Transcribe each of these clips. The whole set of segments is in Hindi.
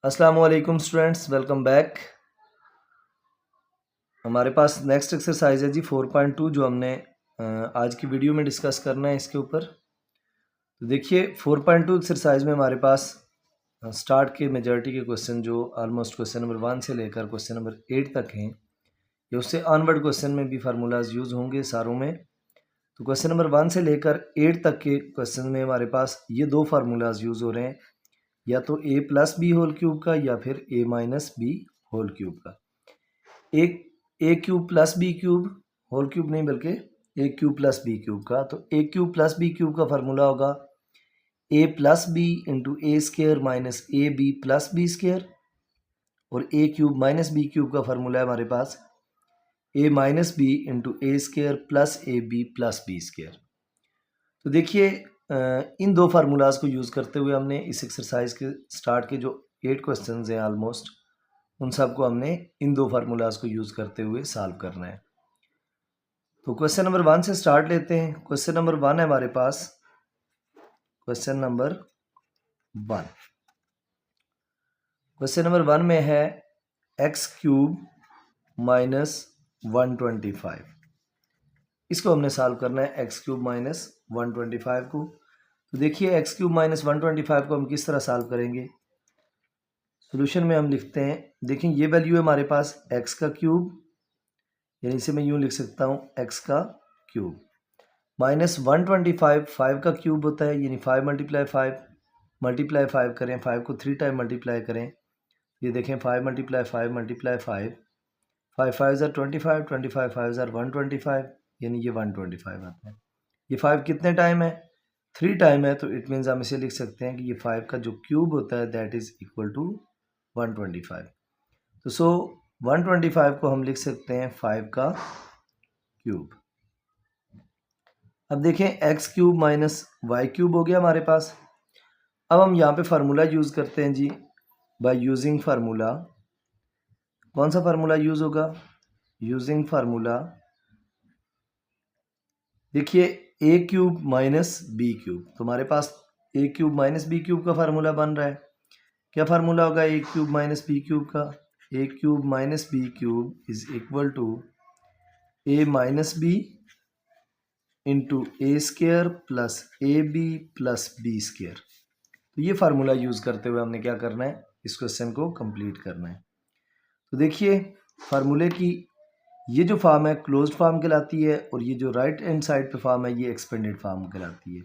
अस्सलामुअलैकुम स्टूडेंट्स, वेलकम बैक। हमारे पास नेक्स्ट एक्सरसाइज है जी 4.2 जो हमने आज की वीडियो में डिस्कस करना है इसके ऊपर। तो देखिए 4.2 एक्सरसाइज में हमारे पास स्टार्ट के मेजॉरिटी के क्वेश्चन जो ऑलमोस्ट क्वेश्चन नंबर 1 से लेकर क्वेश्चन नंबर 8 तक हैं, ये उससे ऑनवर्ड क्वेश्चन में भी फार्मूलाज यूज़ होंगे सारों में। तो क्वेश्चन नंबर 1 से लेकर 8 तक के क्वेश्चन में हमारे पास ये दो फार्मूलाज यूज़ हो रहे हैं, या तो a plus B whole cube का या फिर a minus B whole cube का। एक a cube plus B cube whole cube नहीं बल्कि a cube plus B cube का। तो ए क्यूब प्लस बी क्यूब का फार्मूला होगा a plus B into a square minus A B plus B square, और a cube minus B cube का फार्मूला है हमारे पास a minus b into a square plus A B plus B square. तो देखिए इन दो फार्मूलाज को यूज़ करते हुए हमने इस एक्सरसाइज के स्टार्ट के जो 8 क्वेश्चंस हैं ऑलमोस्ट, उन सबको हमने इन दो फार्मूलाज को यूज़ करते हुए सॉल्व करना है। तो क्वेश्चन नंबर 1 से स्टार्ट लेते हैं। क्वेश्चन नंबर 1 है हमारे पास, क्वेश्चन नंबर 1। क्वेश्चन नंबर 1 में है एक्स क्यूब माइनस 125। इसको हमने सॉल्व करना है, एक्स क्यूब माइनस 125 को। तो देखिए एक्स क्यूब माइनस 125 को हम किस तरह सॉल्व करेंगे। सोल्यूशन में हम लिखते हैं, देखें ये वैल्यू है हमारे पास एक्स का क्यूब, यानी इसे मैं यूँ लिख सकता हूँ एक्स का क्यूब माइनस 125 5 का क्यूब होता है, यानी 5 मल्टीप्लाई 5 करें, 5 को 3 टाइम मल्टीप्लाई करें, ये देखें 5 मल्टीप्लाई 5 मल्टीप्लाई 5, 5 5 ज़ार 25, 25 5 ज़ार 125, यानी ये 125 आता है। ये 5 कितने टाइम है, 3 टाइम है, तो इट मीन्स हम इसे लिख सकते हैं कि ये 5 का जो क्यूब होता है दैट इज़ इक्वल टू 125। तो सो 125 को हम लिख सकते हैं 5 का क्यूब। अब देखें x cube minus Y cube हो गया हमारे पास। अब हम यहाँ पे फार्मूला यूज़ करते हैं जी, बाय यूजिंग फार्मूला। कौन सा फार्मूला यूज़ होगा, यूजिंग फार्मूला। देखिए a cube minus B cube, तो हमारे पास ए क्यूब माइनस बी क्यूब का फार्मूला बन रहा है। क्या फार्मूला होगा a cube minus B cube का, a cube minus B cube is equal to a minus b into a square plus A B plus B square. तो ये फार्मूला यूज़ करते हुए हमने क्या करना है, इस क्वेश्चन को कंप्लीट करना है। तो देखिए फार्मूले की ये जो फॉर्म है क्लोज्ड फॉर्म कहलाती है, और ये जो राइट हैंड साइड पे फॉर्म है ये एक्सपेंडेड फॉर्म कहलाती है।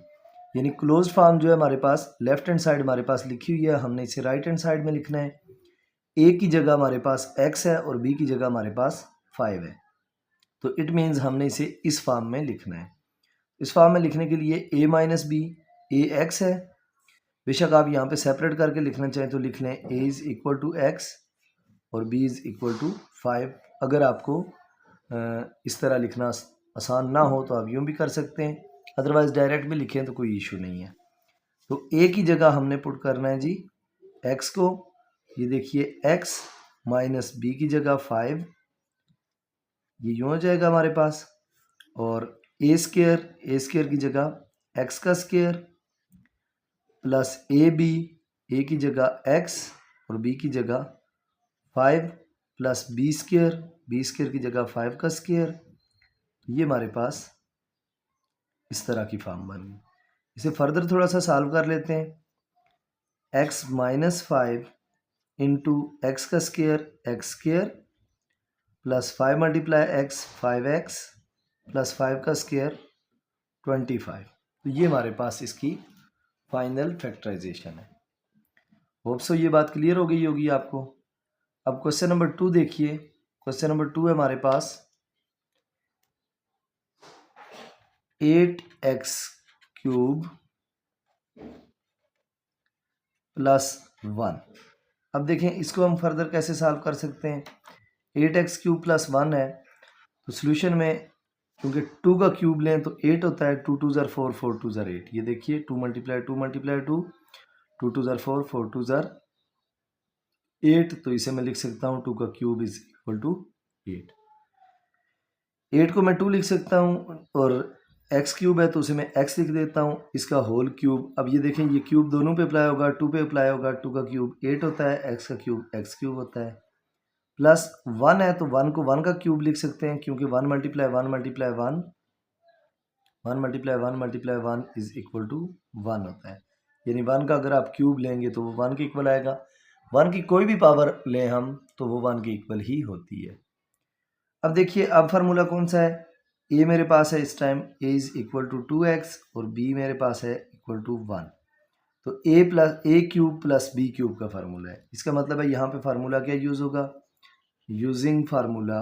यानी क्लोज्ड फॉर्म जो है हमारे पास लेफ्ट हैंड साइड हमारे पास लिखी हुई है, हमने इसे राइट हैंड साइड में लिखना है। ए की जगह हमारे पास x है और b की जगह हमारे पास 5 है, तो इट मीन्स हमने इसे इस फॉर्म में लिखना है। इस फॉर्म में लिखने के लिए a minus B, A X है, बेशक आप यहाँ पे सेपरेट करके लिखना चाहें तो लिख लें a is equal to X और b इज़ इक्वल टू 5। अगर आपको इस तरह लिखना आसान ना हो तो आप यूँ भी कर सकते हैं, अदरवाइज़ डायरेक्ट भी लिखें तो कोई इशू नहीं है। तो a की जगह हमने पुट करना है जी x को, ये देखिए x माइनस बी की जगह 5, ये यूँ हो जाएगा हमारे पास, और ए स्केयर की जगह x का स्केयर प्लस ए की जगह x और b की जगह 5 प्लस बी स्केयर की जगह 5 का स्केयर। ये हमारे पास इस तरह की फॉर्म बन गई। इसे फर्दर थोड़ा सा सॉल्व कर लेते हैं। x माइनस 5 इंटू एक्स का square x square plus 5 multiply x 5x plus 5 का स्केयर 25। तो ये हमारे पास इसकी फाइनल फैक्टराइजेशन है। होप सो ये बात क्लियर हो गई होगी आपको। अब क्वेश्चन नंबर 2 देखिए। क्वेश्चन नंबर 2 है हमारे पास 8x क्यूब प्लस 1। अब देखें इसको हम फर्दर कैसे सॉल्व कर सकते हैं। 8x क्यूब प्लस 1 है, तो सोल्यूशन में क्योंकि 2 का क्यूब लें तो 8 होता है, 2 2 ज़ार 4 4 2 ज़ार 8। ये देखिए 2 मल्टीप्लाई 2 मल्टीप्लाई 2, 2 2 ज़ार 4 4 2 ज़ार 8। तो इसे मैं लिख सकता हूँ 2 का क्यूब इज इक्वल टू 8। 8 को मैं 2 लिख सकता हूँ और एक्स क्यूब है तो उसे मैं एक्स लिख देता हूँ, इसका होल क्यूब। अब ये देखें ये क्यूब दोनों पे अप्लाई होगा, 2 पे अप्लाई होगा, 2 का क्यूब 8 होता है, एक्स का क्यूब एक्स क्यूब होता है, प्लस 1 है तो 1 को 1 का क्यूब लिख सकते हैं क्योंकि 1 multiply 1 multiply 1 1 multiply 1 multiply 1 is equal to 1 होता है। यानी 1 का अगर आप क्यूब लेंगे तो वो 1 के इक्वल आएगा। 1 की कोई भी पावर लें हम तो वो 1 के इक्वल ही होती है। अब देखिए अब फार्मूला कौन सा है, ए मेरे पास है इस time, A is equal to 2x और बी मेरे पास है इक्वल टू 1। तो ए क्यूब प्लस बी क्यूब का फार्मूला है। इसका मतलब है यहाँ पे फार्मूला क्या यूज़ होगा, यूजिंग फार्मूला।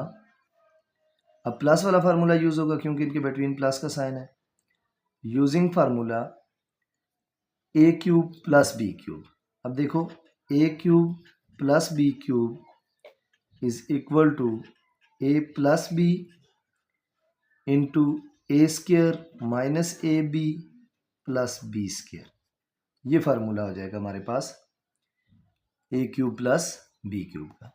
अब प्लस वाला फार्मूला यूज़ होगा क्योंकि इनके बिटवीन प्लस का साइन है। यूजिंग फार्मूला ए क्यूब प्लस बी क्यूब। अब देखो a cube plus B cube is equal to A plus B into a square minus A B plus b square. ये फार्मूला हो जाएगा हमारे पास ए क्यूब प्लस बी क्यूब का।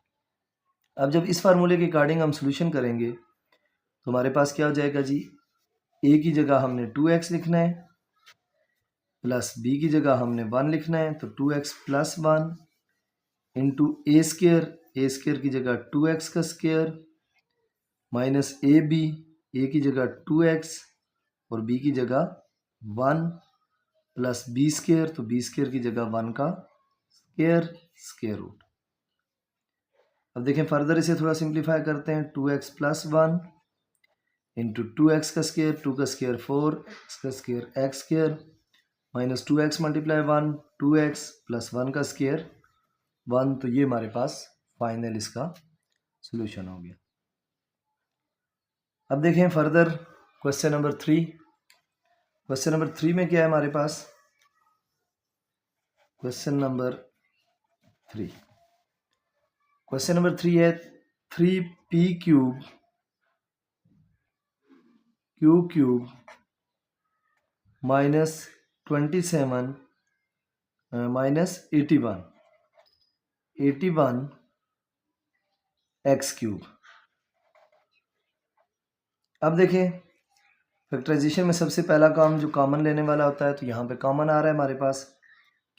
अब जब इस फार्मूले के अकॉर्डिंग हम सॉल्यूशन करेंगे तो हमारे पास क्या हो जाएगा जी, ए की जगह हमने 2x लिखना है प्लस बी की जगह हमने 1 लिखना है, तो 2x plus 1 into a square की जगह 2x का स्क्र माइनस ए की जगह 2x और बी की जगह 1 प्लस बी स्क्र, तो बी स्क्र की जगह 1 का स्क्र रूट। अब देखें फर्दर इसे थोड़ा सिंप्लीफाई करते हैं, 2x प्लस 1 इंटू 2x का स्क्र, 2 का स्क्र 4, इसका square x square minus 2x multiply 1, 2x plus 1 का स्क्र 1। तो ये हमारे पास फाइनल इसका सॉल्यूशन हो गया। अब देखें further question number 3। Question number 3 में क्या है हमारे पास, क्वेश्चन नंबर 3 है 3p cube cube minus 27 minus 81 x cube. अब देखें फैक्टराइजेशन में सबसे पहला काम जो कॉमन लेने वाला होता है, तो यहाँ पे कॉमन आ रहा है हमारे पास।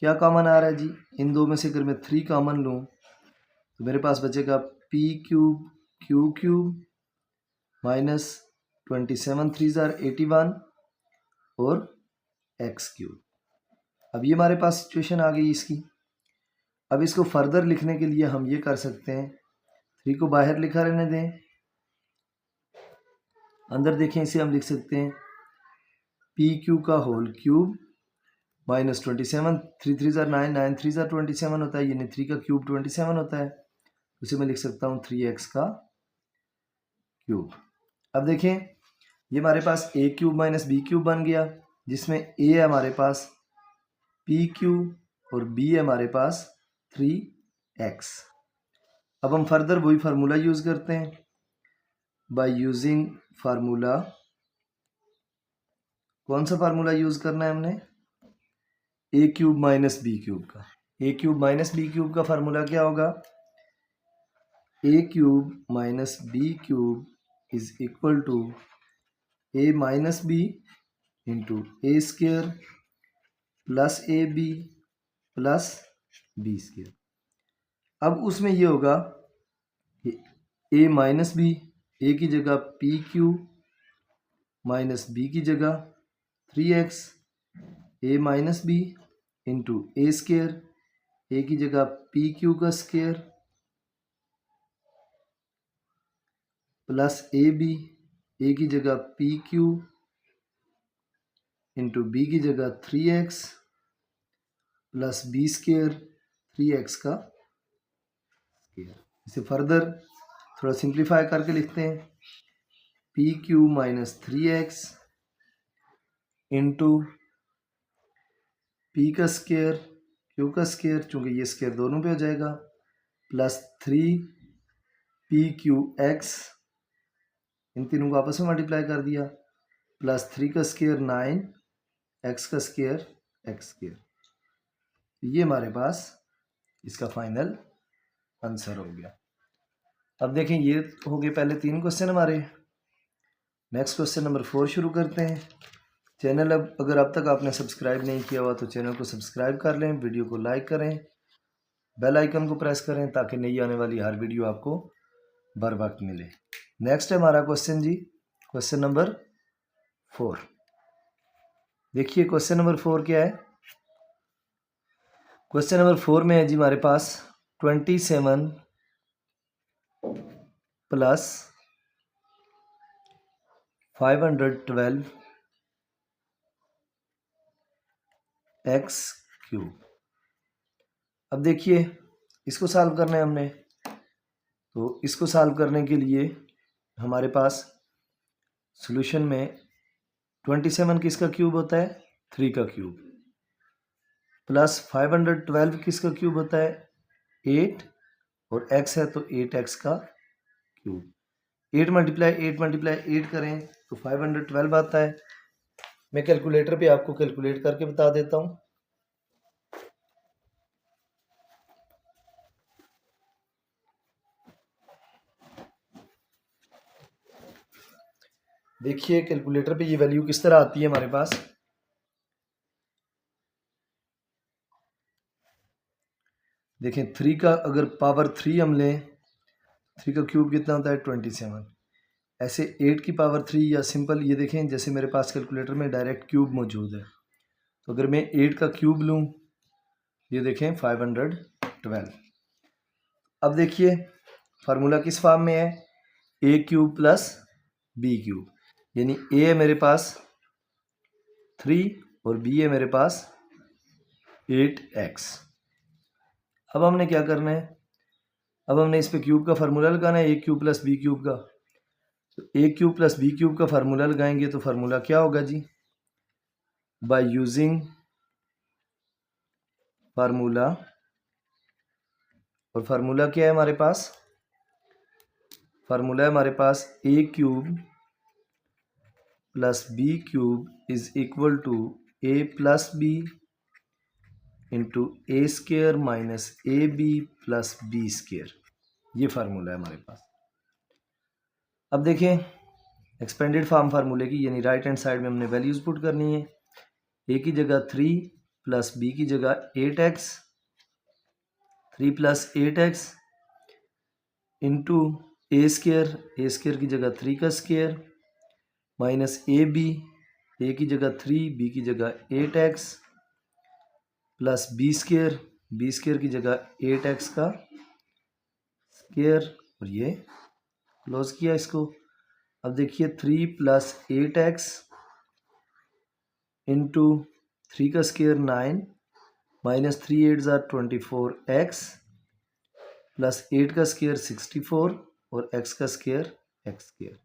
क्या कॉमन आ रहा है जी, इन दो में से अगर मैं 3 कॉमन लूँ तो मेरे पास बचेगा p क्यूब माइनस 27 3 ज़ार 81 और एक्स क्यूब। अब ये हमारे पास सिचुएशन आ गई इसकी। अब इसको फर्दर लिखने के लिए हम ये कर सकते हैं, 3 को बाहर लिखा रहने दें, अंदर देखें इसे हम लिख सकते हैं पी क्यू का होल क्यूब माइनस 27, 3 3 ज़ार 9, 9 3 ज़ार 27 होता है, यानी 3 का क्यूब 27 होता है। उसे मैं लिख सकता हूँ 3x का क्यूब। अब देखें ये हमारे पास ए क्यूब माइनस बी क्यूब बन गया, जिसमें ए है हमारे पास पी क्यूब और बी है हमारे पास 3x। अब हम फर्दर वही फार्मूला यूज़ करते हैं, बाय यूजिंग फार्मूला। कौन सा फार्मूला यूज़ करना है हमने, a cube minus B cube का। A cube minus B cube का फार्मूला क्या होगा, a cube minus B cube is equal to a minus b into a square plus A B plus b square. अब उसमें ये होगा ए माइनस बी, ए की जगह पी क्यू माइनस बी की जगह 3x, A minus b into a square, ए की जगह पी क्यू का स्क्र प्लस ए की जगह पी क्यू इंटू बी की जगह 3x plus b square 3x का स्क्र। इसे फर्दर थोड़ा सिंप्लीफाई करके लिखते हैं, P Q minus 3x into P का स्क्र क्यू का स्क्र, चूँकि ये स्क्र दोनों पे हो जाएगा, प्लस 3p क्यू एक्स, इन तीनों को आपस में मल्टीप्लाई कर दिया, प्लस 3 का स्क्र 9, एक्स का स्क्र एक्स स्क्र। ये हमारे पास इसका फाइनल आंसर हो गया। अब देखें ये हो गए पहले 3 क्वेश्चन हमारे। नेक्स्ट क्वेश्चन नंबर 4 शुरू करते हैं। चैनल अगर अब तक आपने सब्सक्राइब नहीं किया हुआ तो चैनल को सब्सक्राइब कर लें, वीडियो को लाइक करें, बेल आइकन को प्रेस करें ताकि नई आने वाली हर वीडियो आपको बर वक्त मिले। नेक्स्ट है हमारा क्वेश्चन जी, क्वेश्चन नंबर 4। देखिए क्वेश्चन नंबर 4 क्या है। क्वेश्चन नंबर 4 में है जी हमारे पास 27 प्लस 512 एक्स क्यूब। अब देखिए इसको सॉल्व करना है हमने, तो इसको सॉल्व करने के लिए हमारे पास सॉल्यूशन में 27 किसका क्यूब होता है, 3 का क्यूब, प्लस 512 किसका क्यूब होता है, 8, और x है तो 8x का क्यूब। 8 मल्टीप्लाई 8 करें तो 512 आता है। मैं कैलकुलेटर पे आपको कैलकुलेट करके बता देता हूँ। देखिए कैलकुलेटर पे ये वैल्यू किस तरह आती है हमारे पास। देखें 3 का अगर पावर 3 हम लें, 3 का क्यूब कितना होता है 27। ऐसे 8 की पावर 3 या सिंपल ये देखें, जैसे मेरे पास कैलकुलेटर में डायरेक्ट क्यूब मौजूद है, तो अगर मैं 8 का क्यूब लूँ, ये देखें 512। अब देखिए फार्मूला किस फॉर्म में है, a cube plus B cube, यानी ए है मेरे पास 3 और बी है मेरे पास 8x। अब हमने क्या करना है, अब हमने इस पे क्यूब का फार्मूला लगाना है, a cube plus B cube का। तो ए क्यूब प्लस बी क्यूब का फार्मूला लगाएंगे तो फार्मूला क्या होगा जी, बाय यूजिंग फार्मूला, और फार्मूला क्या है हमारे पास, फार्मूला है हमारे पास ए cube plus B cube is equal to A plus B into a square minus A B plus B square. ये फार्मूला है हमारे पास। अब देखें एक्सपेंडेड फॉर्म फार्मूले की, यानी राइट हैंड साइड में हमने वैल्यूज पुट करनी है। ए की जगह 3 प्लस बी की जगह 8x, 3 plus 8x into a square की जगह 3 का स्केयर माइनस ए की जगह 3, बी की जगह 8x प्लस बी स्केयर की जगह 8x का स्केयर, और ये क्लोज किया इसको। अब देखिए 3 प्लस 8x इंटू 3 का स्केयर 9 माइनस 3 8 ज़ार 24x प्लस 8 का स्केयर 64 और x का स्केयर x स्केयर।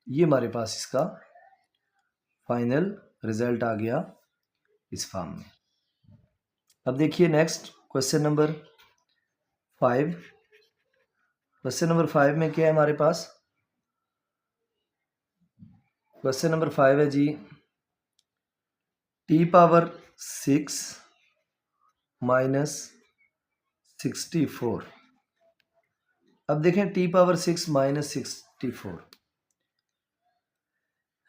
ये हमारे पास इसका फाइनल रिजल्ट आ गया इस फॉर्म में। अब देखिए next question number 5। Question number 5 में क्या है हमारे पास, क्वेश्चन नंबर 5 है जी t पावर 6 माइनस 64। अब देखें t पावर 6 माइनस 64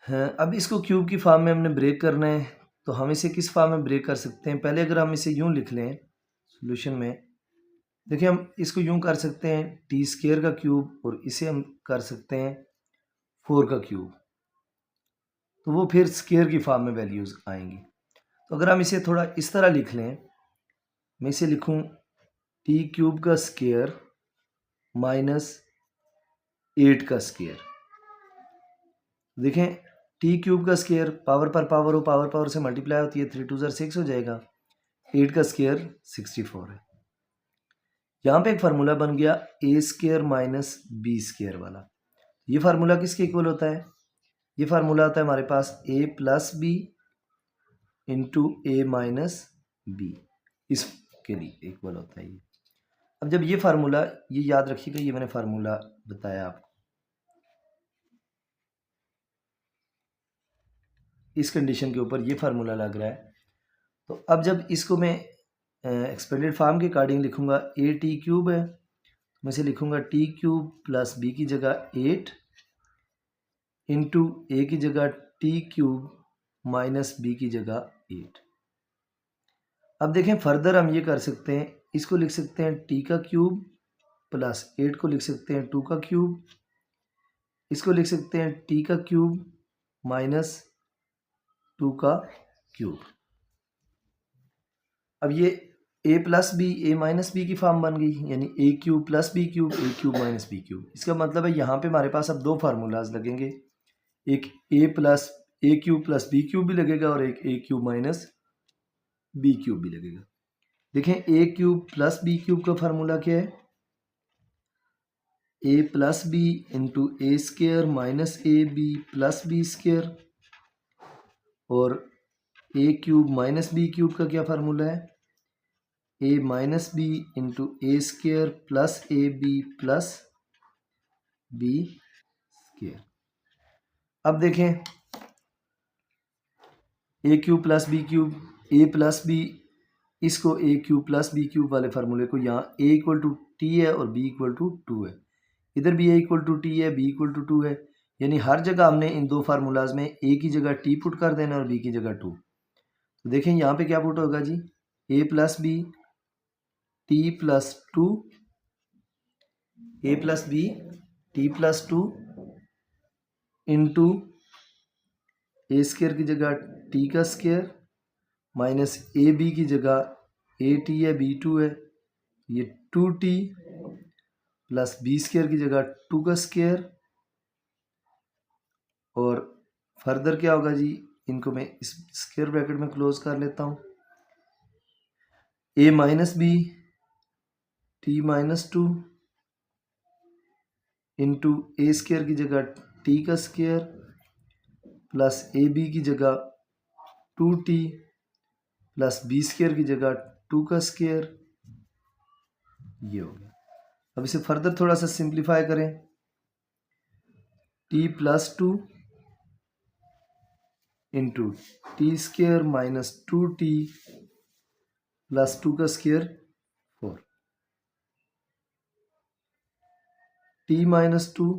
है। अब इसको क्यूब की फॉर्म में हमने ब्रेक करना है, तो हम इसे किस फॉर्म में ब्रेक कर सकते हैं। पहले अगर हम इसे यूं लिख लें सॉल्यूशन में, देखिए हम इसको यूं कर सकते हैं टी स्केयर का क्यूब, और इसे हम कर सकते हैं 4 का क्यूब, तो वो फिर स्केयर की फॉर्म में वैल्यूज आएंगी। तो अगर हम इसे थोड़ा इस तरह लिख लें, मैं इसे लिखूं टी क्यूब का स्केयर माइनस 8 का स्केयर। देखें टी क्यूब का स्केयर पावर पर पावर हो, पावर पावर से मल्टीप्लाई होती है, 3 2 ज़ार 6 हो जाएगा। 8 का स्केयर 64 है। यहाँ पे एक फार्मूला बन गया ए स्केयर माइनस बी स्केयर वाला। ये फार्मूला किसके इक्वल होता है, ये फार्मूला होता है हमारे पास ए प्लस बी इंटू ए माइनस बी, इसके लिए इक्वल होता है ये। अब जब ये फार्मूला, ये याद रखिएगा, ये मैंने फार्मूला बताया आपको, इस कंडीशन के ऊपर ये फार्मूला लग रहा है। तो अब जब इसको मैं एक्सपेंडेड फॉर्म के अकॉर्डिंग लिखूंगा, ए टी क्यूब है, मैं इसे लिखूंगा टी क्यूब प्लस बी की जगह 8 इंटू ए की जगह टी क्यूब माइनस बी की जगह 8। अब देखें फर्दर हम ये कर सकते हैं, इसको लिख सकते हैं टी का क्यूब प्लस 8 को लिख सकते हैं 2 का क्यूब, इसको लिख सकते हैं टी का क्यूब माइनस 2 का क्यूब। अब ये ए प्लस बी ए माइनस बी की फॉर्म बन गई, यानी ए क्यूब प्लस बी क्यूब ए क्यूब माइनस बी क्यूब। इसका मतलब है यहाँ पे हमारे पास अब दो फार्मूलाज लगेंगे, एक a plus a cube plus B cube भी लगेगा और एक a cube minus B cube भी लगेगा। देखें a cube plus B cube का फार्मूला क्या है, a plus B into a square minus A B plus b square, और a cube minus B cube का क्या फार्मूला है, a minus b into a square plus A B plus b square. अब देखें a cube plus B cube, A plus B, इसको ए क्यूब प्लस बी क्यूब वाले फार्मूले को यहाँ ए इक्वल टू टी है और बी इक्वल टू 2 है, इधर भी ए इक्वल टू टी है बी इक्वल टू 2 है, यानी हर जगह हमने इन दो फार्मूलाज में ए की जगह टी पुट कर देना और बी की जगह 2। तो देखें यहाँ पे क्या पुट होगा जी, a plus b t plus 2, a plus b t plus 2 into a square की जगह टी का स्क्र माइनस ए बी की जगह ए टी है बी 2 है, ये 2t प्लस बी स्क्र की जगह 2 का स्क्र, और फर्दर क्या होगा जी, इनको मैं इस स्क्वायर ब्रैकेट में क्लोज कर लेता हूँ, a minus b t minus 2 into a square की जगह टी का स्क्र प्लस ए बी की जगह 2t प्लस बी स्क्र की जगह 2 का स्क्र, ये हो गया। अब इसे फर्दर थोड़ा सा सिंप्लीफाई करें, T plus 2 into T square minus 2t plus 2 का square 4, T minus 2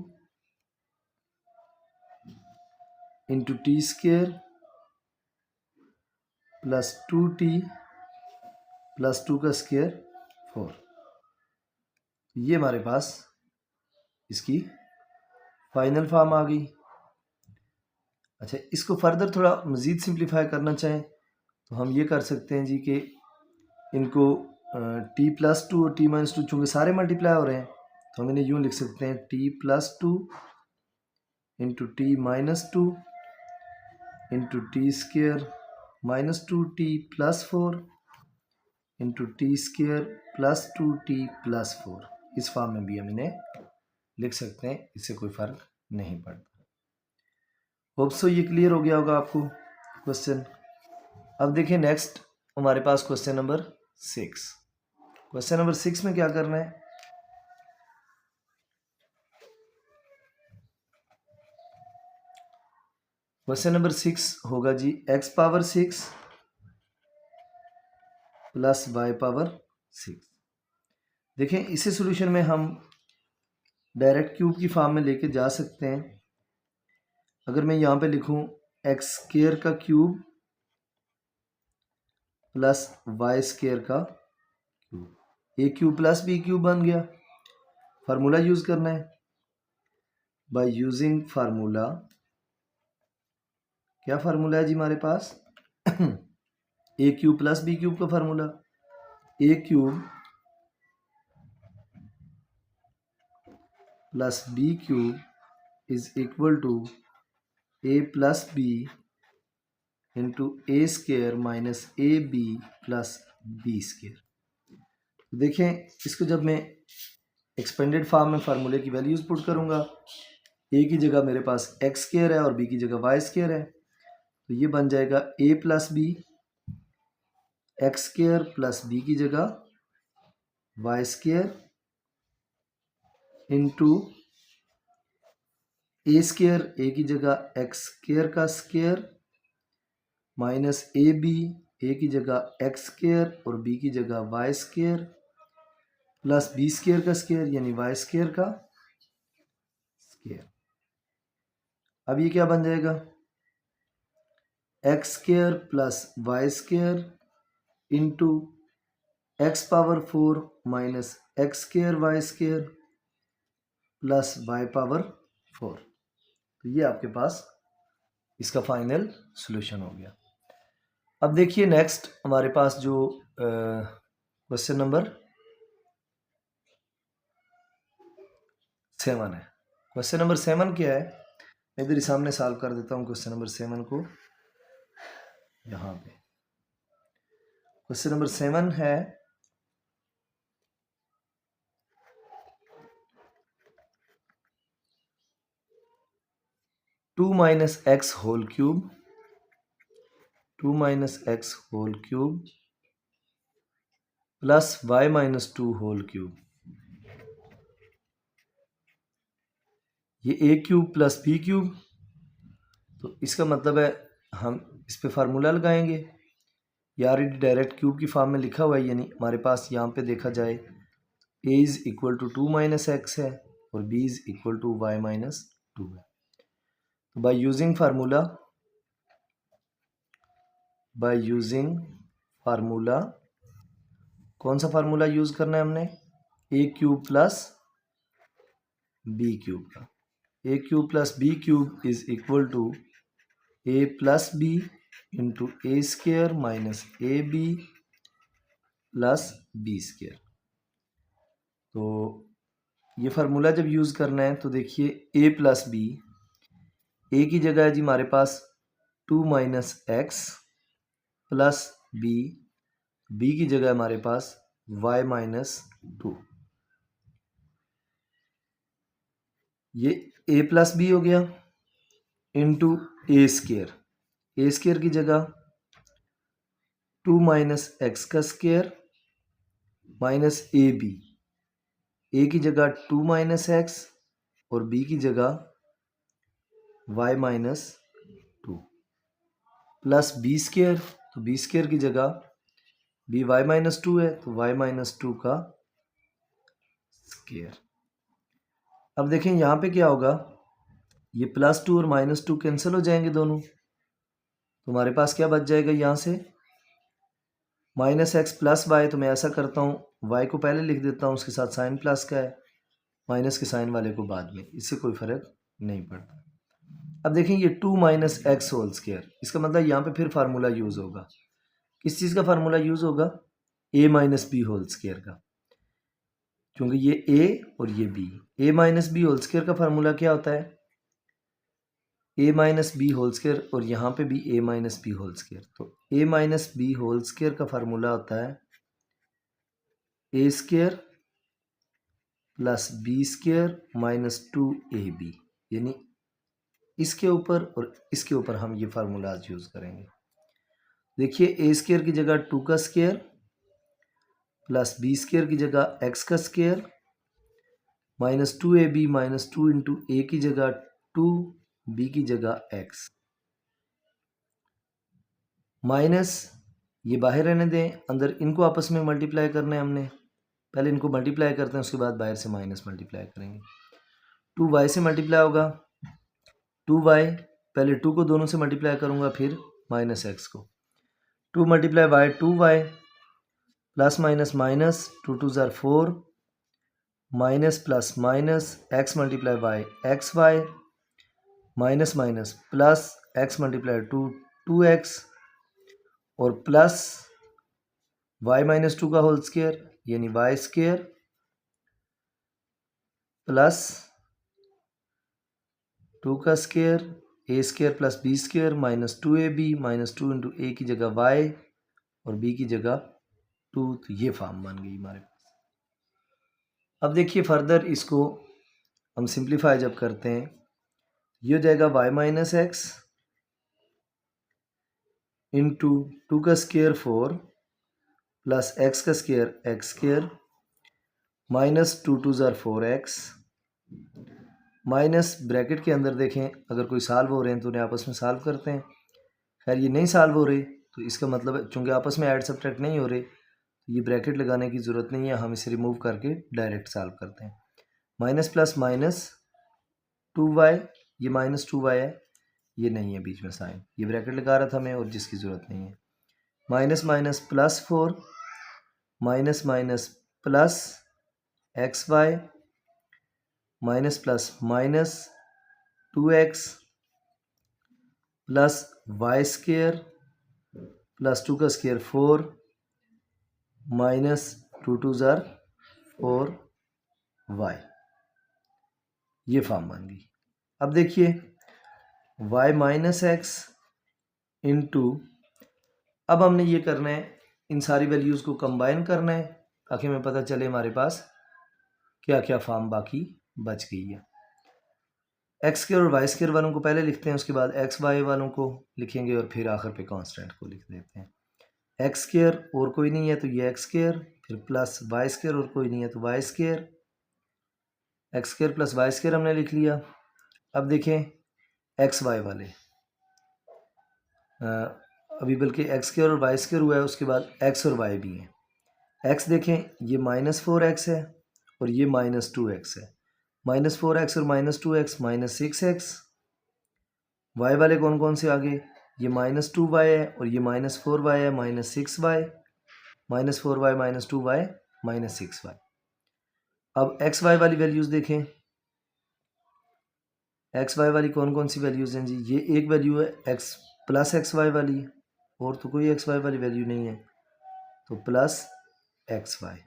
into T square plus 2t plus 2 का स्क्र 4। ये हमारे पास इसकी फाइनल फॉर्म आ गई। अच्छा, इसको फर्दर थोड़ा मज़ीद सिंप्लीफाई करना चाहें तो हम ये कर सकते हैं जी कि इनको टी प्लस 2 और टी माइनस 2 चूँकि सारे मल्टीप्लाई हो रहे हैं तो हम इन्हें यूँ लिख सकते हैं T plus 2 into T minus 2 into T square minus 2t plus 4 into T square plus 2t plus 4। इस फॉर्म में भी हम इन्हें लिख सकते हैं, इससे कोई फ़र्क नहीं पड़ता। होप सो ये क्लियर हो गया होगा आपको क्वेश्चन। अब देखिए नेक्स्ट हमारे पास क्वेश्चन नंबर 6। क्वेश्चन नंबर 6 में क्या करना है, क्वेश्चन नंबर 6 होगा जी x power 6 plus y power 6। देखें इसी सॉल्यूशन में हम डायरेक्ट क्यूब की फॉर्म में लेके जा सकते हैं। अगर मैं यहाँ पे लिखूँ एक्स स्क्वायर का क्यूब प्लस वाई स्क्वायर का क्यूब, ए क्यूब प्लस बी क्यूब बन गया। फार्मूला यूज करना है, बाय यूजिंग फार्मूला, क्या फार्मूला है जी हमारे पास ए क्यूब प्लस बी क्यूब का formula, A cube plus B cube is equal to A plus B into A square minus A B plus B square. देखें इसको जब मैं एक्सपेंडेड फॉर्म में फार्मूले की वैल्यूज पुट करूंगा, ए की जगह मेरे पास एक्स स्क्वायर है और बी की जगह वाई स्क्वायर है, तो ये बन जाएगा a plus b x square plus b की जगह y square into A square a की जगह एक्स स्क्वायर का square minus A b a की जगह एक्स स्क्वायर और बी की जगह y square plus B square का स्क्वायर यानी वाई स्क्वायर का स्क्वायर। अब ये क्या बन जाएगा, x square plus Y square into x power 4 minus x square y square plus Y power 4। तो ये आपके पास इसका फाइनल सॉल्यूशन हो गया। अब देखिए नेक्स्ट हमारे पास जो क्वेश्चन नंबर 7 है। क्वेश्चन नंबर 7 क्या है, मैं इधर ही सामने सॉल्व कर देता हूँ क्वेश्चन नंबर 7 को। यहाँ पे क्वेश्चन नंबर 7 है 2 minus X whole cube, 2 minus X whole cube plus Y minus 2 whole cube. ये A cube plus B cube, तो इसका मतलब है हम इस पे फार्मूला लगाएंगे। ये ऑलरेडी डायरेक्ट क्यूब की फॉर्म में लिखा हुआ है, यानी हमारे पास यहाँ पे देखा जाए a is equal to 2 minus x है और b is equal to y minus 2 है। तो बाय यूजिंग फार्मूला कौन सा फार्मूला यूज करना है हमने, a cube plus B cube का। A cube plus B cube is equal to A plus B into a square minus A B plus b square. तो ये फार्मूला जब यूज़ करना है तो देखिए ए प्लस बी, ए की जगह है जी हमारे पास 2 minus X plus B, B की जगह हमारे पास y माइनस 2। ये a प्लस बी हो गया into a square, A square की जगह 2 माइनस एक्स का square minus A b, a की जगह 2 माइनस एक्स और बी की जगह y minus 2 plus B square, तो बी स्केयर की जगह बी वाई माइनस 2 है तो y माइनस 2 का स्केयर। अब देखें यहाँ पे क्या होगा, ये प्लस 2 और माइनस 2 कैंसिल हो जाएंगे दोनों, तो हमारे पास क्या बच जाएगा यहाँ से माइनस एक्स प्लस वाई। तो मैं ऐसा करता हूँ y को पहले लिख देता हूँ, उसके साथ साइन प्लस का है, माइनस के साइन वाले को बाद में, इससे कोई फर्क नहीं पड़ता। अब देखें ये 2 माइनस एक्स होल स्क्वायर, इसका मतलब यहाँ पे फिर फार्मूला यूज़ होगा। किस चीज़ का फार्मूला यूज़ होगा, a minus B whole square का, क्योंकि ये a और ये b। a minus B whole square का फार्मूला क्या होता है, a minus B whole square, और यहाँ पे भी a minus B whole square. तो a minus B whole square का फार्मूला होता है a square plus B square minus 2ab, यानी इसके ऊपर और इसके ऊपर हम ये फार्मूलाज यूज़ करेंगे। देखिए a स्क्वायर की जगह 2 का स्क्वायर प्लस बी स्क्वायर की जगह x का square minus 2ab minus 2 into a की जगह 2, बी की जगह x, माइनस ये बाहर रहने दें, अंदर इनको आपस में मल्टीप्लाई करना है हमने। पहले इनको मल्टीप्लाई करते हैं, उसके बाद बाहर से माइनस मल्टीप्लाई करेंगे। 2y से मल्टीप्लाई होगा 2y, पहले 2 को दोनों से मल्टीप्लाई करूँगा, फिर माइनस एक्स को। 2 multiply y 2y plus minus minus 2 2 ज़ार 4 minus plus minus x multiply y x y minus minus plus x multiply 2 2x और प्लस y माइनस 2 का होल स्क्वायर, यानी वाई स्क्वायर प्लस 2 का square a square plus B square minus 2ab minus 2 into a की जगह y और b की जगह 2। तो ये फॉर्म बन गई हमारे पास। अब देखिए फर्दर इसको हम सिंप्लीफाई जब करते हैं, ये हो जाएगा y माइनस एक्स इंटू 2 का स्क्वायर 4 प्लस x का स्क्वायर एक्स स्क्वायर माइनस 2 2 ज़ार 4x माइनस ब्रैकेट के अंदर देखें, अगर कोई सॉल्व हो रहे हैं तो उन्हें आपस में सॉल्व करते हैं। खैर ये नहीं सॉल्व हो रहे तो इसका मतलब है चूँकि आपस में ऐड सब्ट्रैक्ट नहीं हो रहे, तो ये ब्रैकेट लगाने की ज़रूरत नहीं है, हम इसे रिमूव करके डायरेक्ट सॉल्व करते हैं। माइनस प्लस माइनस 2y ये -2y है, ये नहीं है बीच में साइन, ये ब्रैकेट लगा रहा था मैं और जिसकी ज़रूरत नहीं है। Minus minus plus 4 minus minus plus xy minus plus minus 2x plus Y square plus 2 का स्केयर 4 माइनस 2 ज़ार 4y, ये फॉर्म बन गई। अब देखिए y माइनस एक्स इंटू, अब हमने ये करना है, इन सारी वैल्यूज़ को कंबाइन करना है ताकि हमें पता चले हमारे पास क्या क्या फॉर्म बाकी बच गई है। एक्स स्क्वायर और वाई स्क्वायर वालों को पहले लिखते हैं, उसके बाद एक्स वाई वालों को लिखेंगे और फिर आखिर पे कांस्टेंट को लिख देते हैं। एक्स स्क्वायर और कोई नहीं है तो ये एक्स स्क्वायर, फिर प्लस वाई स्क्वायर और कोई नहीं है तो Y square, X square plus Y square हमने लिख लिया। अब देखें एक्स वाई वाले, अभी बल्कि एक्स स्क्वायर और वाई स्क्वायर हुआ है, उसके बाद एक्स और वाई भी हैं। एक्स देखें ये -4x है और ये -2x है, -4x और -2x -6x। वाई वाले कौन कौन से आगे, ये -2y है और ये -4y है, -6y, -4y -2y -6y। अब एक्स वाई वाली वैल्यूज़ देखें, एक्स वाई वाली कौन कौन सी वैल्यूज़ हैं जी, ये एक वैल्यू है एक्स प्लस एक्स वाई वाली, और तो कोई एक्स वाई वाली वैल्यू नहीं है, तो प्लस एक्स वाई।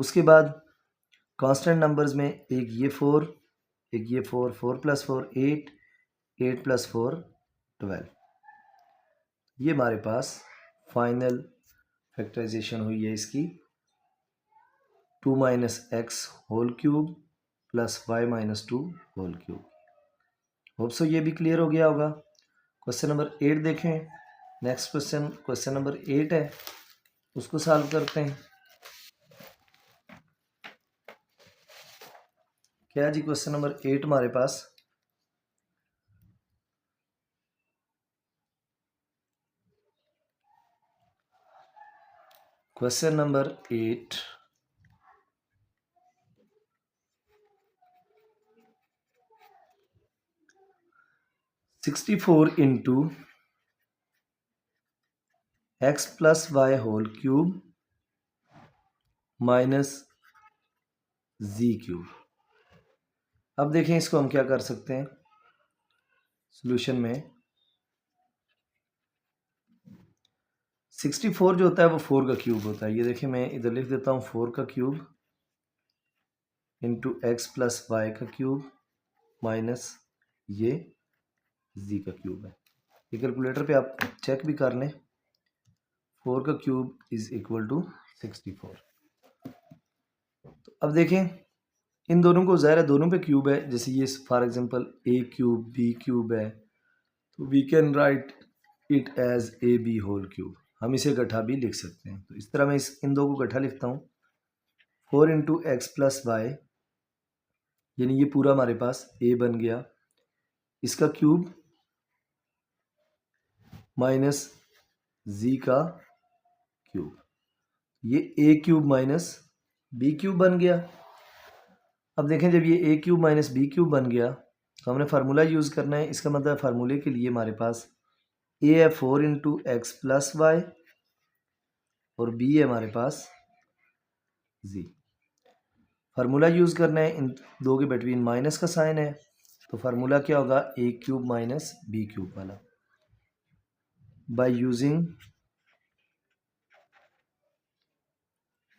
उसके बाद कांस्टेंट नंबर्स में एक ये 4, एक ये 4, 4 + 4 8, 8 + 4 12। ये हमारे पास फाइनल फैक्टराइजेशन हुई है इसकी, 2 - x whole cube plus y - 2 whole cube. Hope so ये भी क्लियर हो गया होगा। क्वेश्चन नंबर 8 देखें। नेक्स्ट क्वेश्चन नंबर 8 है, उसको सॉल्व करते हैं। क्या है जी क्वेश्चन नंबर 8 हमारे पास, question number 8 64 × x + y whole cube minus z cube. अब देखें इसको हम क्या कर सकते हैं सॉल्यूशन में। 64 जो होता है वो 4 का क्यूब होता है। ये देखिए मैं इधर लिख देता हूँ 4 का क्यूब इंटू x + y का क्यूब माइनस ये z का क्यूब है। ये कैलकुलेटर पे आप चेक भी कर लें, 4 का क्यूब = 64। तो अब देखें इन दोनों को, ज़ाहिर है दोनों पे क्यूब है, जैसे ये for example a cube b cube है, तो we can write it as ab whole cube. हम इसे गठा भी लिख सकते हैं। तो इस तरह मैं इन दो को गठा लिखता हूँ, 4 × x + y, यानी ये पूरा हमारे पास a बन गया, इसका क्यूब माइनस z का क्यूब, ये a cube minus b cube बन गया। अब देखें जब ये a cube minus b cube बन गया तो हमने फार्मूला यूज़ करना है। इसका मतलब फार्मूले के लिए हमारे पास a है 4 × x + y और b है हमारे पास z। फार्मूला यूज़ करना है, इन दो के बिटवीन माइनस का साइन है, तो फार्मूला क्या होगा, a cube minus b cube वाला। बाय यूजिंग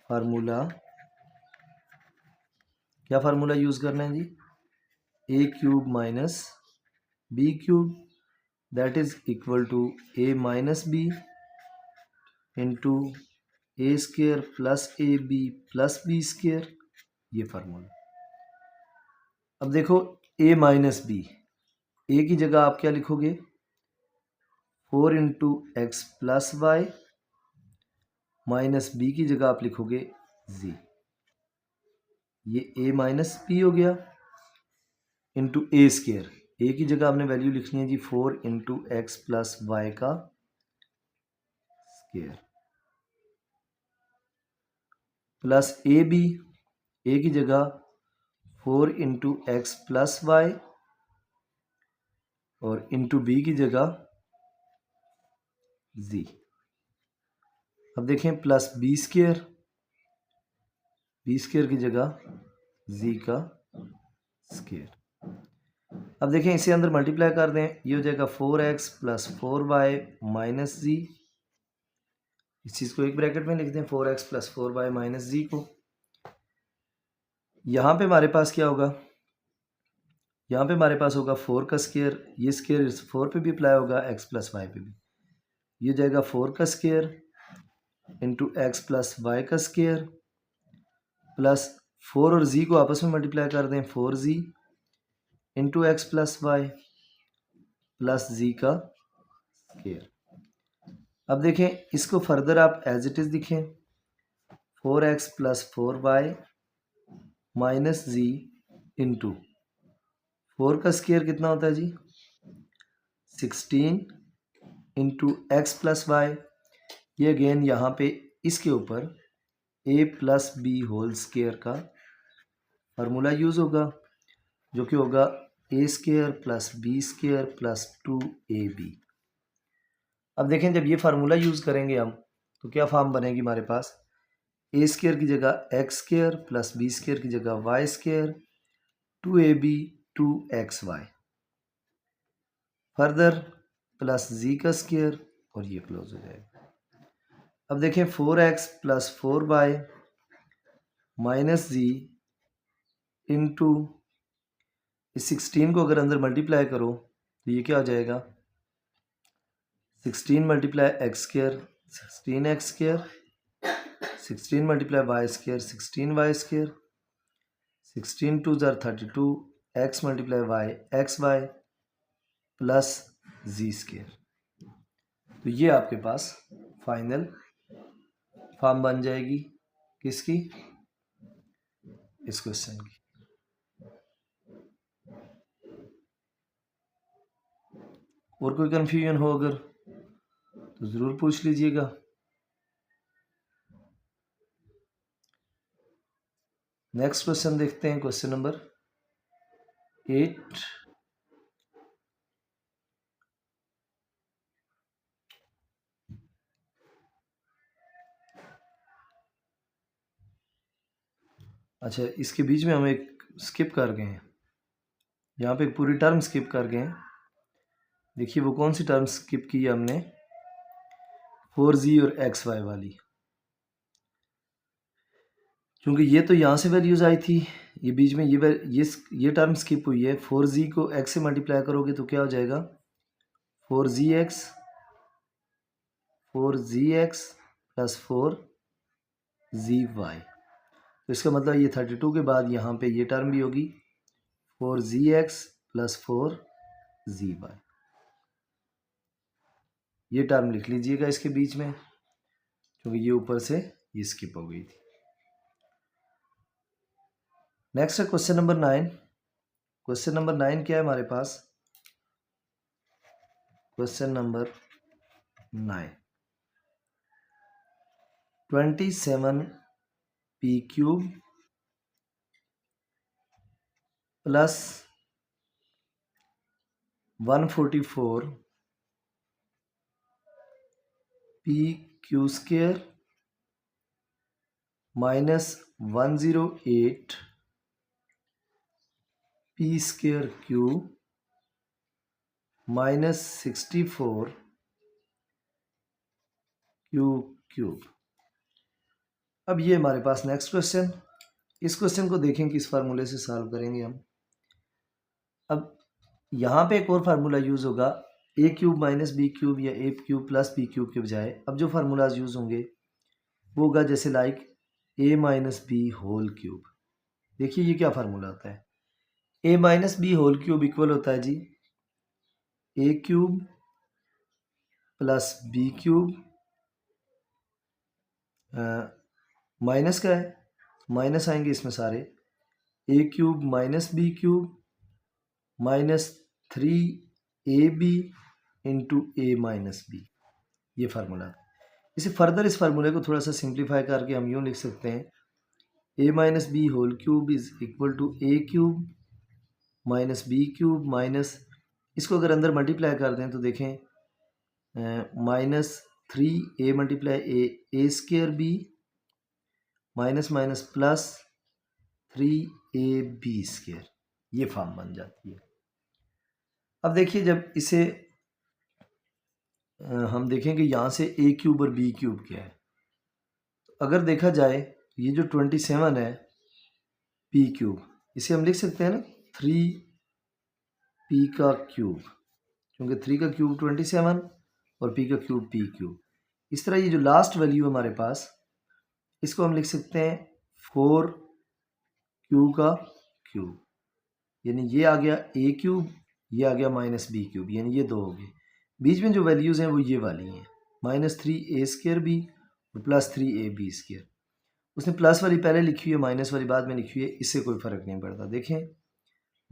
फार्मूला, क्या फार्मूला यूज़ करना है जी, a cube minus b cube that is equal to a minus b into a square plus ab plus b square, ये फार्मूला। अब देखो a माइनस b, a की जगह आप क्या लिखोगे, 4 × x + y माइनस b की जगह आप लिखोगे z, ये a माइनस b हो गया इंटू a स्क्र, a की जगह आपने वैल्यू लिखनी है जी 4 × x + y का स्क्र प्लस ab, a की जगह 4 × x + y और इंटू बी की जगह जी। अब देखें प्लस बी स्क्र की जगह जी का स्क्र। अब देखें इसे अंदर मल्टीप्लाई कर दें, ये हो जाएगा 4x प्लस 4y माइनस जी। इस चीज़ को एक ब्रैकेट में लिख दें, 4x प्लस 4y माइनस जी को। यहाँ पे हमारे पास क्या होगा, यहाँ पे हमारे पास होगा 4 का स्क्वायर, ये स्क्वायर इस 4 पे भी अप्लाई होगा, x प्लस वाई पे भी। ये हो जाएगा 4 का square into x plus Y का स्क्वायर प्लस 4 और z को आपस में मल्टीप्लाई कर दें, 4z into x plus y plus z का स्क्वायर। अब देखें इसको फर्दर आप एज इट इज़ लिखें, 4x प्लस 4y माइनस जी इंटू 4 का स्क्वायर कितना होता है जी 16 इंटू एक्स प्लस वाई। ये अगेन यहाँ पे इसके ऊपर a plus B whole square का फार्मूला यूज़ होगा, जो कि होगा a square plus B square plus 2ab। अब देखें जब ये फार्मूला यूज़ करेंगे हम तो क्या फॉर्म बनेगी हमारे पास, ए स्क्वायर की जगह x square plus B square की जगह y square 2ab 2xy further plus z का स्क्वायर और ये क्लोज हो जाएगा। अब देखें 4x प्लस 4y माइनस जी इंटू इस 16 को अगर अंदर मल्टीप्लाई करो तो ये क्या हो जाएगा 16 multiply x square 16x square 16 multiply y square 16y square 16 2 ज़ार 32 x multiply y x y plus z square. तो ये आपके पास फाइनल फॉर्म बन जाएगी किसकी, इस क्वेश्चन की। और कोई कंफ्यूजन हो अगर तो ज़रूर पूछ लीजिएगा। नेक्स्ट क्वेश्चन देखते हैं, क्वेश्चन नंबर 8। अच्छा, इसके बीच में हम एक स्किप कर गए हैं, यहाँ पे पूरी टर्म स्किप कर गए हैं। देखिए वो कौन सी टर्म स्किप की है हमने, 4z और xy वाली, क्योंकि ये तो यहाँ से वैल्यूज़ आई थी, ये बीच में ये टर्म स्किप हुई है। 4z को x से मल्टीप्लाई करोगे तो क्या हो जाएगा 4gx प्लस 4zy। तो इसका मतलब ये 32 के बाद यहाँ पे ये टर्म भी होगी 4gx प्लस 4zy। ये टर्म लिख लीजिएगा इसके बीच में, क्योंकि ये ऊपर से ये स्किप हो गई थी। नेक्स्ट है क्वेश्चन नंबर 9। क्वेश्चन नंबर 9 क्या है हमारे पास, question number 9 27p cube plus 144 p q square minus 108 p square q minus 64 q cube. अब ये हमारे पास नेक्स्ट क्वेश्चन, इस क्वेश्चन को देखें कि इस फार्मूले से सॉल्व करेंगे हम। अब यहाँ पे एक और फार्मूला यूज़ होगा, a cube minus B cube या ए क्यूब प्लस बी क्यूब के बजाय अब जो फार्मूलाज यूज़ होंगे वो होगा जैसे like a minus B whole cube. देखिए ये क्या फार्मूला होता है, a minus B whole cube equal होता है जी a cube plus B cube minus का है, माइनस आएंगे इसमें सारे, a cube minus B cube minus 3ab into A minus b. ये फार्मूला, इसे फर्दर इस फार्मूले को थोड़ा सा सिंप्लीफाई करके हम यूँ लिख सकते हैं a minus B whole cube is equal to A cube minus B cube minus इसको अगर अंदर मल्टीप्लाई कर दें तो देखें -3a multiply a square B minus minus plus 3ab square, ये फॉर्म बन जाती है। अब देखिए जब इसे हम देखेंगे यहाँ से a क्यूब और b क्यूब क्या है। अगर देखा जाए ये जो 27 है p क्यूब, इसे हम लिख सकते हैं ना 3p का क्यूब, क्योंकि 3 का क्यूब 27 और p का क्यूब p क्यूब। इस तरह ये जो लास्ट वैल्यू है हमारे पास, इसको हम लिख सकते हैं 4q का क्यूब, यानी ये आ गया a क्यूब, ये आ गया -b क्यूब, यानी ये दो हो गए। बीच में जो वैल्यूज़ हैं वो ये वाली हैं, -3a स्क्र b और +3ab स्क्र। उसने प्लस वाली पहले लिखी हुई है, माइनस वाली बाद में लिखी हुई है, इससे कोई फ़र्क नहीं पड़ता। देखें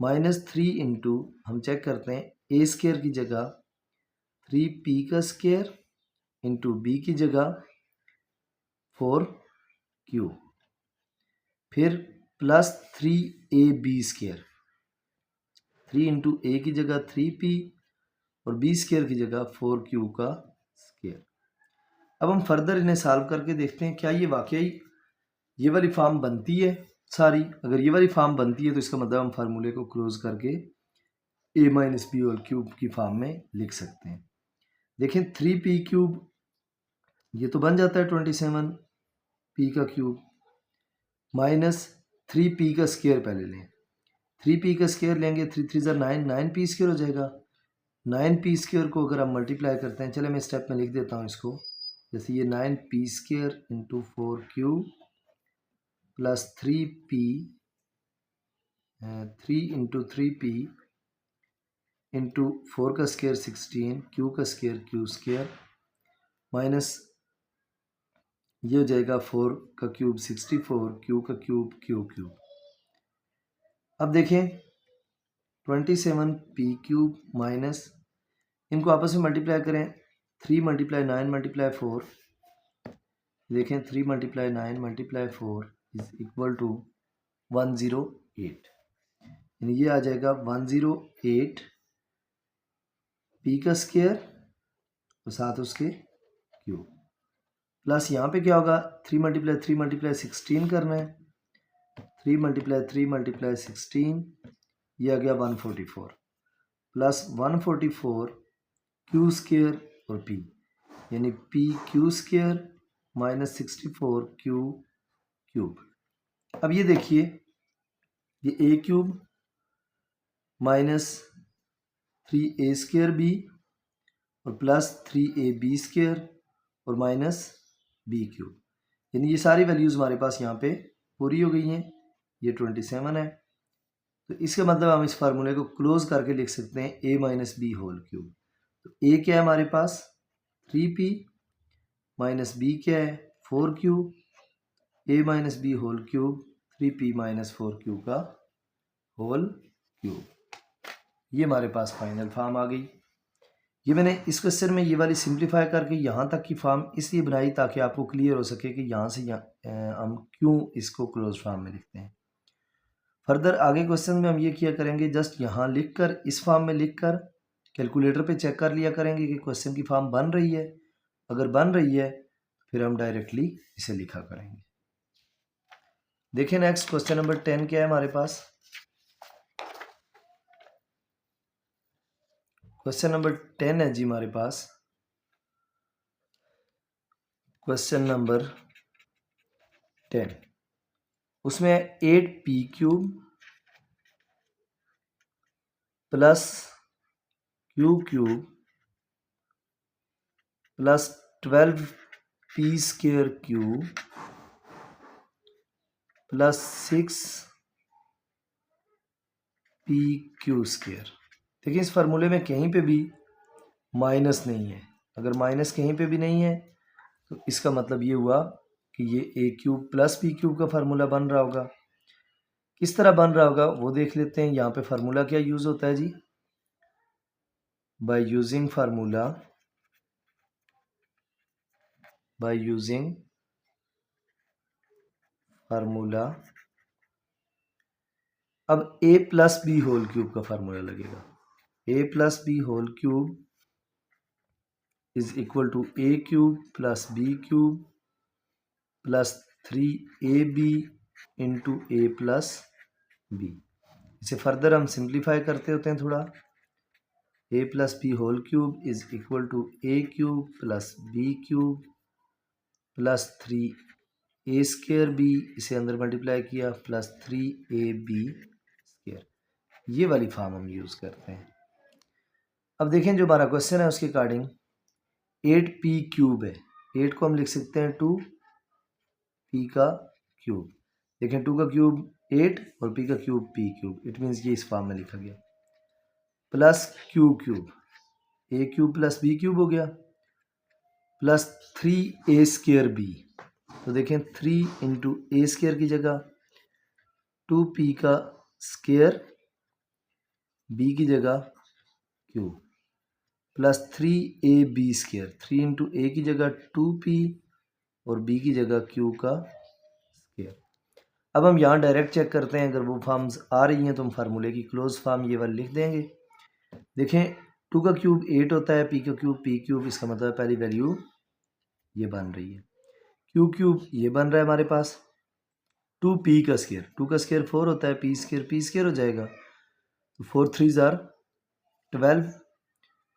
-3 इंटू, हम चेक करते हैं a स्क्र की जगह 3p का स्क्र इंटू b की जगह 4q, फिर +3ab स्क्र, 3 इंटू a की जगह 3p और b स्क्र की जगह 4q का स्क्र। अब हम फर्दर इन्हें सॉल्व करके देखते हैं क्या ये वाकई ये वाली फॉर्म बनती है सारी। अगर ये वाली फॉर्म बनती है तो इसका मतलब हम फार्मूले को क्लोज करके a minus B whole cube की फॉर्म में लिख सकते हैं। देखें 3p क्यूब ये तो बन जाता है 27 p का क्यूब माइनस 3p का स्क्वायर पहले लें, 3p का स्क्वायर लेंगे 3 3 ज़ा 9, 9p स्क्वायर हो जाएगा। 9p स्क्वायर को अगर हम मल्टीप्लाई करते हैं, चले मैं स्टेप में लिख देता हूँ इसको, जैसे ये 9p square into 4q plus 3p 3 into 3p into 4 का स्क्वायर 16, q का स्क्वायर q स्क्वायर माइनस ये हो जाएगा 4 का क्यूब 64, q का क्यूब q क्यूब। अब देखें 27p क्यूब माइनस, इनको आपस में मल्टीप्लाई करें, 3 मल्टीप्लाई 9 मल्टीप्लाई 4, देखें 3 multiply 9 multiply 4 is equal to 108, यानी ये आ जाएगा 108 p का स्क्वायर और साथ उसके क्यूब, प्लस यहाँ पे क्या होगा 3 मल्टीप्लाई 16 करना है, 3 मल्टीप्लाई 16 ये आ गया 144 प्लस 144 क्यू स्क्वायर और p, यानी p q square minus 64 q cube. अब ये देखिए ये a cube minus 3a square b और प्लस 3ab स्क्वायर और माइनस b क्यूब, यानी ये सारी वैल्यूज़ हमारे पास यहाँ पे पूरी हो गई हैं। ये 27 है, तो इसका मतलब हम इस फार्मूले को क्लोज करके लिख सकते हैं a minus B whole cube. तो a क्या है हमारे पास 3p माइनस b क्या है 4q, a minus B whole cube 3p minus 4q का होल क्यूब। ये हमारे पास फाइनल फॉर्म आ गई। ये मैंने इस क्वेश्चन में ये वाली सिंप्लीफाई करके यहाँ तक की फॉर्म इसलिए बनाई ताकि आपको क्लियर हो सके कि यहाँ से हम क्यों इसको क्लोज फॉर्म में लिखते हैं। फर्दर आगे क्वेश्चन में हम ये किया करेंगे, जस्ट यहाँ लिखकर इस फॉर्म में लिखकर कैलकुलेटर पे चेक कर लिया करेंगे कि क्वेश्चन की फॉर्म बन रही है। अगर बन रही है फिर हम डायरेक्टली इसे लिखा करेंगे। देखिए नेक्स्ट क्वेश्चन नंबर 10 क्या है हमारे पास। क्वेश्चन नंबर 10 है जी हमारे पास, क्वेश्चन नंबर 10, उसमें 8p cube plus q cube plus 12p square cube plus 6p Q square. देखिए इस फार्मूले में कहीं पे भी माइनस नहीं है, अगर माइनस कहीं पे भी नहीं है तो इसका मतलब ये हुआ कि ये a cube plus p cube का फार्मूला बन रहा होगा। किस तरह बन रहा होगा वो देख लेते हैं। यहाँ पे फार्मूला क्या यूज होता है जी, by using formula, by using formula. अब a plus B whole cube का फार्मूला लगेगा, a plus B whole cube is equal to A cube plus B cube plus 3ab into a plus b. इसे फर्दर हम सिंप्लीफाई करते होते हैं थोड़ा। A plus B whole cube is equal to A cube plus B cube plus 3a square b, इसे अंदर मल्टीप्लाई किया, प्लस 3ab स्क्र। ये वाली फॉर्म हम यूज़ करते हैं। अब देखें जो हमारा क्वेश्चन है उसके अकॉर्डिंग 8p क्यूब है। 8 को हम लिख सकते हैं 2p का क्यूब। देखें 2 का क्यूब 8 और p का cube p cube, it means ये इस फॉर्म में लिखा गया। प्लस क्यू क्यूब, ए क्यूब प्लस बी क्यूब हो गया, प्लस 3a स्क्र बी। तो देखें 3 इंटू ए स्क्र की जगह 2p का स्क्र, b की जगह cube, plus 3ab square. 3 into a की जगह 2p और b की जगह q का स्क्र। अब हम यहाँ डायरेक्ट चेक करते हैं, अगर वो फॉर्म्स आ रही हैं तो हम फार्मूले की क्लोज फॉर्म ये वाली लिख देंगे। देखें 2 का क्यूब 8 होता है, p का क्यूब p क्यूब, इसका मतलब पहली वैल्यू ये बन रही है। क्यू क्यूब ये बन रहा है हमारे पास, 2p का स्क्र, 2 का स्क्र 4 होता है, p स्क्र हो जाएगा, तो 4 3 जार 12,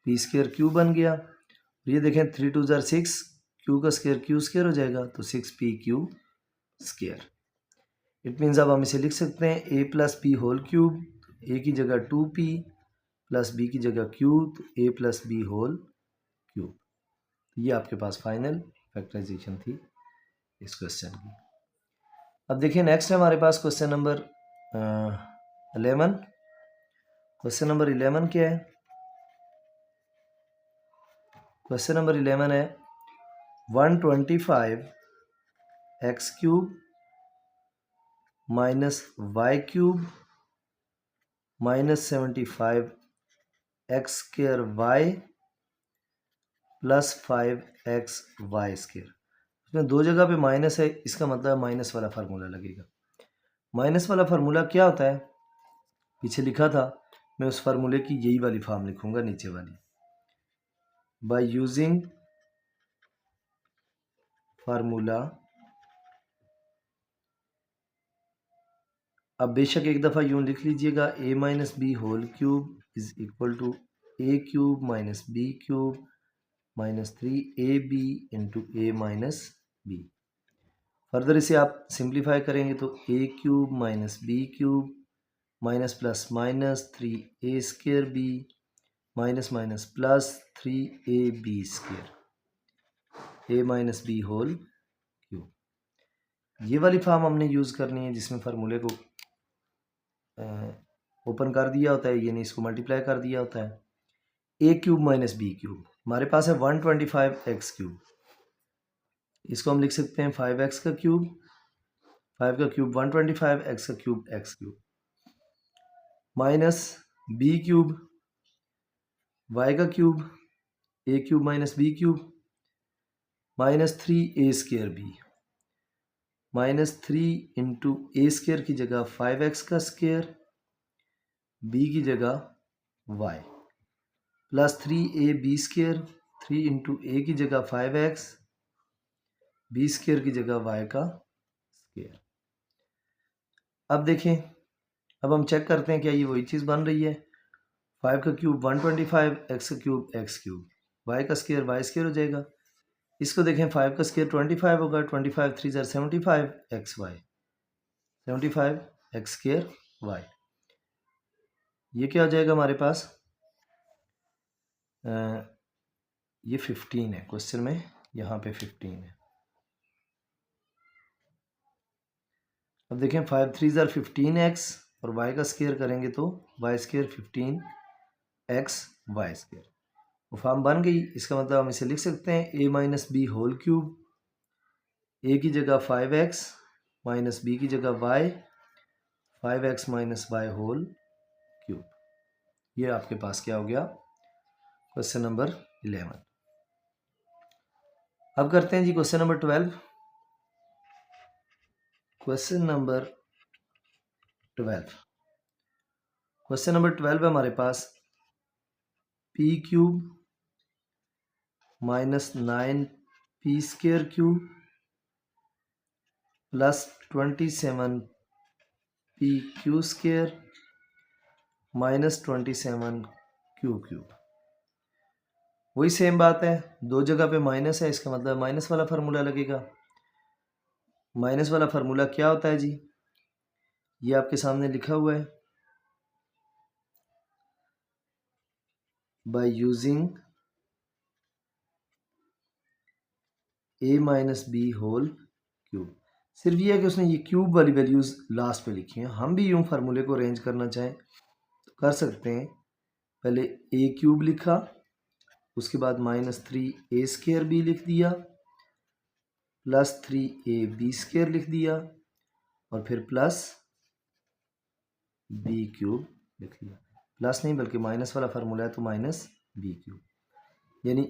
p स्क्र क्यू बन गया। ये देखें 3 2 जार 6, q का स्क्र q स्क्र हो जाएगा, तो 6p Q square. It means अब हम इसे लिख सकते हैं a plus P whole cube, a की जगह 2p प्लस b की जगह q, तो a plus B whole cube. ये आपके पास फाइनल फैक्टराइजेशन थी इस क्वेश्चन की। अब देखिए नेक्स्ट है हमारे पास क्वेश्चन नंबर 11। क्वेश्चन नंबर 11 क्या है? क्वेश्चन नंबर 11 है 125 X cube minus Y cube minus 75 X square Y plus 5 X Y square. इसमें दो जगह पे माइनस है, इसका मतलब माइनस वाला फार्मूला लगेगा। माइनस वाला फार्मूला क्या होता है? पीछे लिखा था, मैं उस फार्मूले की यही वाली फॉर्म लिखूंगा नीचे वाली। बाय यूजिंग फार्मूला, अब बेशक एक दफ़ा यूँ लिख लीजिएगा, a minus B whole cube is equal to A cube minus B cube minus 3ab into A minus B. Further इसे आप सिंप्लीफाई करेंगे तो a cube minus B cube minus plus minus 3a square B minus minus plus 3ab square, a minus B whole cube. ये वाली फॉर्म हमने यूज़ करनी है जिसमें फार्मूले को ओपन कर दिया होता है, यानी इसको मल्टीप्लाई कर दिया होता है। A cube minus B cube हमारे पास है 125 एक्स क्यूब, इसको हम लिख सकते हैं 5x का क्यूब, 5 का क्यूब 125, एक्स का cube x cube, minus B cube y का cube, A cube minus B cube minus 3a square B, minus 3 into a square की जगह 5x का स्क्र, बी की जगह y, plus 3ab square, 3 into a की जगह 5x, बी स्क्र की जगह y का स्क्र। अब देखें, अब हम चेक करते हैं क्या ये वही चीज़ बन रही है। 5 का क्यूब 125, एक्स का क्यूब एक्स क्यूब, वाई का स्क्र वाई स्क्र हो जाएगा। इसको देखें 5 का स्क्र 25 होगा, 25 3 ज़र 75 X Y, 75 X square Y. ये क्या हो जाएगा हमारे पास? ये 15 है क्वेश्चन में, यहाँ पे 15 है। अब देखें 5 3 ज़र 15 एक्स और वाई का स्क्र करेंगे तो Y square 15 X Y square. वो फॉर्म बन गई, इसका मतलब हम इसे लिख सकते हैं a minus B whole cube, a की जगह 5x माइनस बी की जगह y, 5x minus y whole cube. ये आपके पास क्या हो गया? Question number 11। अब करते हैं जी क्वेश्चन नंबर 12। क्वेश्चन नंबर 12 है हमारे पास p cube minus 9p square cube plus 27p q square minus 27 q cube. वही सेम बात है, दो जगह पे माइनस है, इसका मतलब माइनस वाला फार्मूला लगेगा। माइनस वाला फार्मूला क्या होता है जी, ये आपके सामने लिखा हुआ है, by using a minus B whole cube. सिर्फ ये है कि उसने ये क्यूब वाली वैल्यूज लास्ट पे लिखी हैं। हम भी यूं फार्मूले को अरेंज करना चाहें तो कर सकते हैं। पहले a क्यूब लिखा, उसके बाद माइनस 3a स्क्वायर बी लिख दिया, प्लस 3ab स्क्वायर लिख दिया, और फिर प्लस बी क्यूब लिख दिया। प्लस नहीं बल्कि माइनस वाला फार्मूला है तो माइनस बी क्यूब। यानी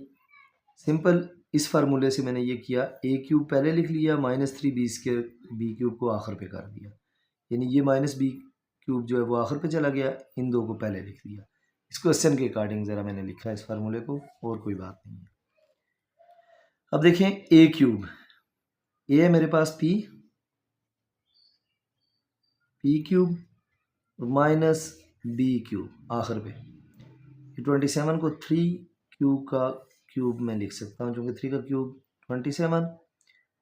सिंपल इस फार्मूले से मैंने ये किया, ए क्यूब पहले लिख लिया, minus 3b square B cube को आखिर पे कर दिया। यानी ये माइनस बी क्यूब जो है वो आखिर पे चला गया, इन दो को पहले लिख दिया। इस क्वेश्चन के अकॉर्डिंग ज़रा मैंने लिखा है इस फार्मूले को, और कोई बात नहीं है। अब देखें ए क्यूब, ए है मेरे पास p cube minus B cube आखिर पे। 27 को 3 क्यूब का क्यूब में लिख सकता हूँ, क्योंकि 3 का क्यूब 27,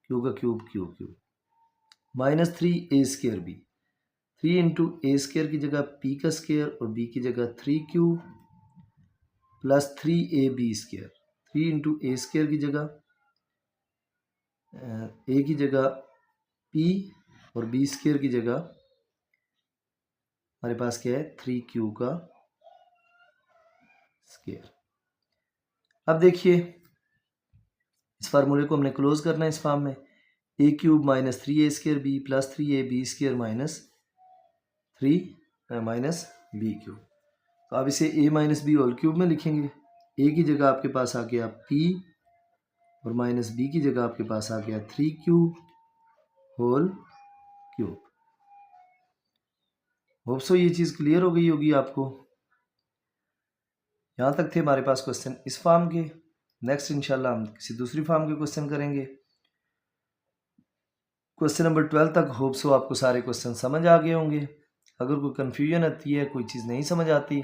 क्यूब का cube cube minus 3a square बी। 3 इंटू ए स्क्वायर की जगह p का स्क्वायर और b की जगह 3 cube plus 3ab square. 3 into ए स्क्वायर की जगह a की जगह p और b स्क्वायर की जगह हमारे पास क्या है 3 क्यू का स्क्वायर। अब देखिए इस फार्मूले को हमने क्लोज करना है इस फॉर्म में, a cube minus 3a square b plus 3ab square minus 3 minus B cube. तो अब इसे a minus B whole cube में लिखेंगे। a की जगह आपके पास आ गया p और माइनस b की जगह आपके पास आ गया 3 cube whole cube. Hope so ये चीज़ क्लियर हो गई होगी आपको। यहाँ तक थे हमारे पास क्वेश्चन इस फॉर्म के। नेक्स्ट इंशाल्लाह हम किसी दूसरी फॉर्म के क्वेश्चन करेंगे। क्वेश्चन नंबर 12 तक होप सो आपको सारे क्वेश्चन समझ आ गए होंगे। अगर कोई कन्फ्यूजन आती है, कोई चीज़ नहीं समझ आती,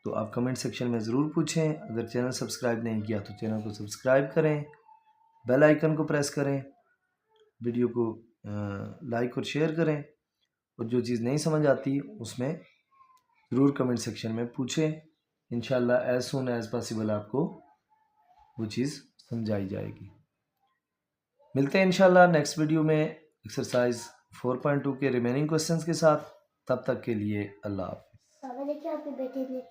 तो आप कमेंट सेक्शन में ज़रूर पूछें। अगर चैनल सब्सक्राइब नहीं किया तो चैनल को सब्सक्राइब करें, बेल आइकन को प्रेस करें, वीडियो को लाइक और शेयर करें, और जो चीज़ नहीं समझ आती उसमें ज़रूर कमेंट सेक्शन में पूछें। इंशाल्लाह एज सून एज पॉसिबल आपको वो चीज़ समझाई जाएगी। मिलते हैं इंशाल्लाह नेक्स्ट वीडियो में एक्सरसाइज 4.2 के रिमेनिंग क्वेश्चंस के साथ। तब तक के लिए अल्लाह हाफ़िज़।